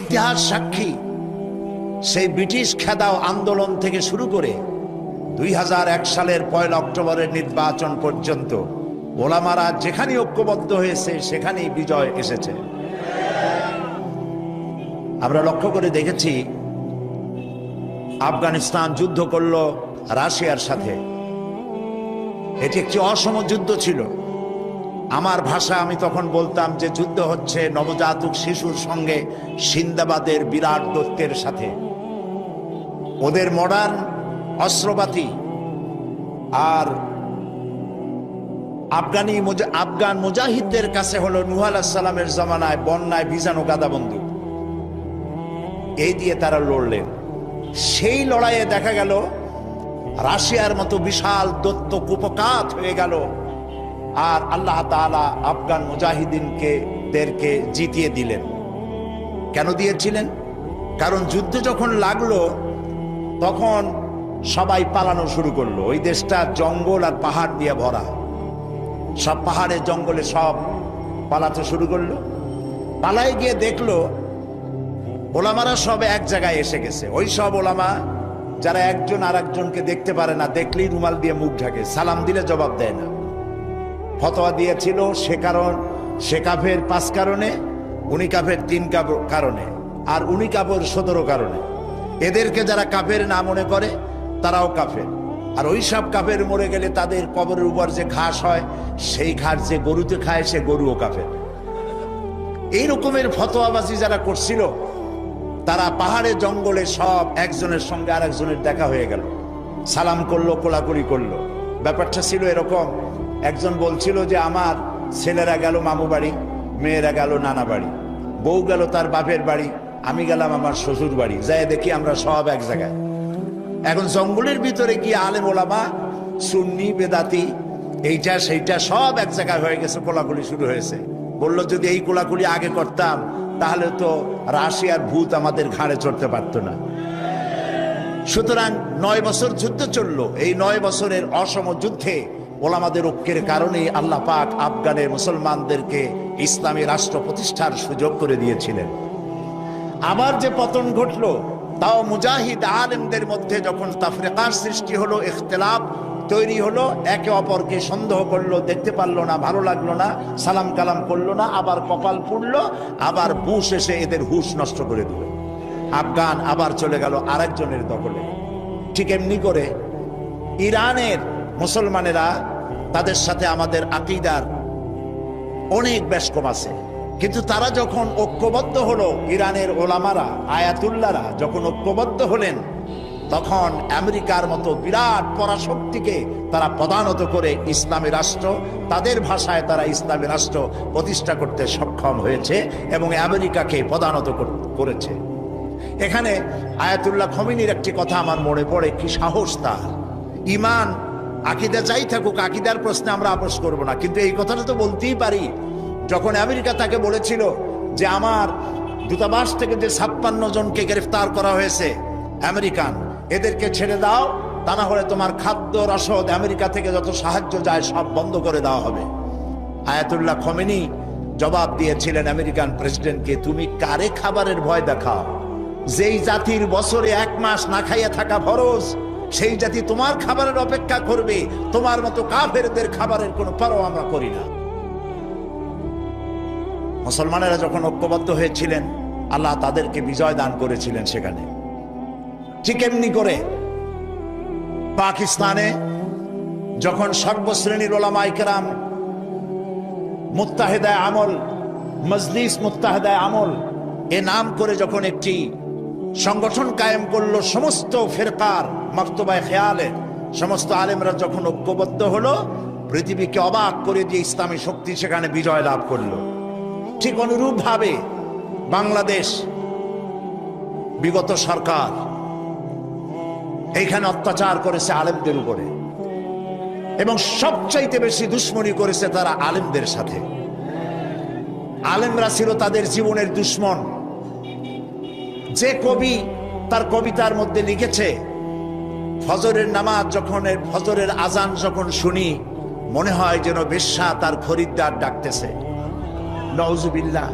ইতিহাস সাক্ষী সেই ব্রিটিশ খেদাও আন্দোলন থেকে শুরু করে 2001 সালের 1 অক্টোবরের নির্বাচন পর্যন্ত ওলামারা যেখানে ঐক্যবদ্ধ হয়েছে সেখানেই বিজয় এসেছে। আমরা লক্ষ্য করে দেখেছি আফগানিস্তান যুদ্ধ করলো রাশিয়ার সাথে। এটি একটি অসম যুদ্ধ ছিল। আমার ভাষা আমি তখন বলতাম যে যুদ্ধ হচ্ছে নবজাতক শিশুর সঙ্গে সিন্দাবাদের বিরাট দৈত্যের সাথে। ওদের মডার্ন অস্ত্রপাতি আর আফগান মুজাহিদদের কাছে হলো নূহ আলাইহিস সালামের জামানায় বন্যায় ভিজানো গাদা বন্দুক। এই দিয়ে তারা লড়লেন। সেই লড়াইয়ে দেখা গেল রাশিয়ার মতো বিশাল দৈত্য কুপকাত হয়ে গেল, আর আল্লাহ তাআলা আফগান মুজাহিদিনদেরকে জিতিয়ে দিলেন। কেন দিয়েছিলেন? কারণ যুদ্ধ যখন লাগলো তখন সবাই পালানো শুরু করলো। ওই দেশটা জঙ্গল আর পাহাড় দিয়ে ভরা, সব পাহাড়ে জঙ্গলে সব পালাতে শুরু করলো। পালায় গিয়ে দেখলো ওলামারা সব এক জায়গায় এসে গেছে। ওই সব ওলামা যারা একজন আর একজনকে দেখতে পারে না, দেখলেই রুমাল দিয়ে মুখ ঢাকে, সালাম দিলে জবাব দেয় না। ফতোয়া দিয়েছিল সে কাফের 5 কারণে, উনি কাফের 3 কারণে, আর উনি কাফের 17 কারণে। এদেরকে যারা কাফের না মনে করে তারাও কাফের। আর ওই সব কাফের মরে গেলে তাদের কবরের উপর যে ঘাস হয় সেই ঘাস যে গরুতে খায় সে গরুও কাফের। এই রকমের ফতোয়াবাজি যারা করছিল তারা পাহাড়ে জঙ্গলে সব একজনের সঙ্গে আর একজনের দেখা হয়ে গেল, সালাম করলো, কোলাকুলি করলো। ব্যাপারটা ছিল এরকম, একজন বলছিল যে আমার ছেলেরা গেল মামু বাড়ি, মেয়েরা গেল নানা বাড়ি, বউ গেল তার বাপের বাড়ি, আমি গেলাম আমার শ্বশুর বাড়ি, যাই দেখি আমরা সব এক জায়গায়। এখন জঙ্গলের ভিতরে গিয়ে আলেম ওলামা, সুন্নি বেদাতি, এইটা সেইটা সব এক জায়গায় হয়ে গেছে, কোলাকুলি শুরু হয়েছে। বললো যদি এই কোলাকুলি আগে করতাম তাহলে তো রাশিয়ার ভূত আমাদের ঘাড়ে চড়তে পারতো না। সুতরাং 9 বছর যুদ্ধ চললো। এই 9 বছরের অসম যুদ্ধে ওলামাদের ঐক্যের কারণেই আল্লাহ পাক আফগানের মুসলমানদেরকে ইসলামী রাষ্ট্র প্রতিষ্ঠার সুযোগ করে দিয়েছিলেন। আবার যে পতন ঘটলো তাও মুজাহিদ আলেমদের মধ্যে যখন তাফরিকার সৃষ্টি হলো, ইখতিলাফ তৈরি হলো, একে অপরকে সন্দেহ করলো, দেখতে পারলো না, ভালো লাগলো না, সালাম কালাম করলো না, আবার কপাল পুড়লো, আবার বুশ এসে এদের হুশ নষ্ট করে দিল। আফগান আবার চলে গেল আরেকজনের দখলে। ঠিক এমনি করে ইরানের মুসলমানেরা, তাদের সাথে আমাদের আকীদার অনেক বেশ কম আছে, কিন্তু তারা যখন ঐক্যবদ্ধ হলো, ইরানের ওলামারা আয়াতুল্লাহরা যখন ঐক্যবদ্ধ হলেন, তখন আমেরিকার মতো বিরাট পরাশক্তিকে তারা পদানত করে ইসলামী রাষ্ট্র, তাদের ভাষায় তারা ইসলামী রাষ্ট্র প্রতিষ্ঠা করতে সক্ষম হয়েছে এবং আমেরিকাকে পদানত করেছে। এখানে আয়াতুল্লাহ খমিনীর একটি কথা আমার মনে পড়ে, কি সাহস তার! ইমান আকীদা যাই থাকুক, আকীদার প্রশ্নে আমরা আপোস করব না, কিন্তু এই কথাটা তো বলতেই পারি। যখন আমেরিকা তাকে বলেছিল যে আমার দূতাবাস থেকে যে 56 জনকে গ্রেফতার করা হয়েছে আমেরিকান, এদেরকে ছেড়ে দাও, তা না হলে তোমার খাদ্য রসদ আমেরিকা থেকে যত সাহায্য যায় সব বন্ধ করে দেওয়া হবে। আয়াতুল্লাহ খমেনি জবাব দিয়েছিলেন আমেরিকান প্রেসিডেন্টকে, তুমি কারে খাবারের ভয় দেখাও? যেই জাতির বছরে 1 মাস না খাইয়া থাকা ফরজ, সেই জাতি তোমার খাবারের অপেক্ষা করবে? তোমার মতো কাফেরদের খাবারের কোনো পরোয়া আমরা করি না। মুসলমানেরা যখন ঐক্যবদ্ধ হয়েছিলেন আল্লাহ তাদেরকে বিজয় দান করেছিলেন সেখানে। ঠিক এমনি করে পাকিস্তানে যখন সর্বশ্রেণীর ওলামায়ে কেরাম মুত্তাহিদায়ে আমল, মজলিস মুত্তাহিদায়ে আমল এ নাম করে যখন একটি সংগঠন কায়েম করলো, সমস্ত ফিরকার মাকতুবায়ে খেয়ালে সমস্ত আলেমরা যখন ঐক্যবদ্ধ হলো, পৃথিবীকে অবাক করে দিয়ে ইসলামী শক্তি সেখানে বিজয় লাভ করলো। ঠিক অনুরূপ ভাবে বাংলাদেশ বিগত সরকার এইখানে অত্যাচার করেছে আলেমদের উপরে, এবং সবচাইতে বেশি দুশ্মনী করেছে তারা আলেমদের সাথে। আলেমরা ছিল তাদের জীবনের দুশ্মন। যে কবি তার কবিতার মধ্যে লিখেছে, ফজরের নামাজ যখন, ফজরের আজান যখন শুনি মনে হয় যেন বেশ্যা তার খরিদ্দার ডাকতেছে। নাউজুবিল্লাহ।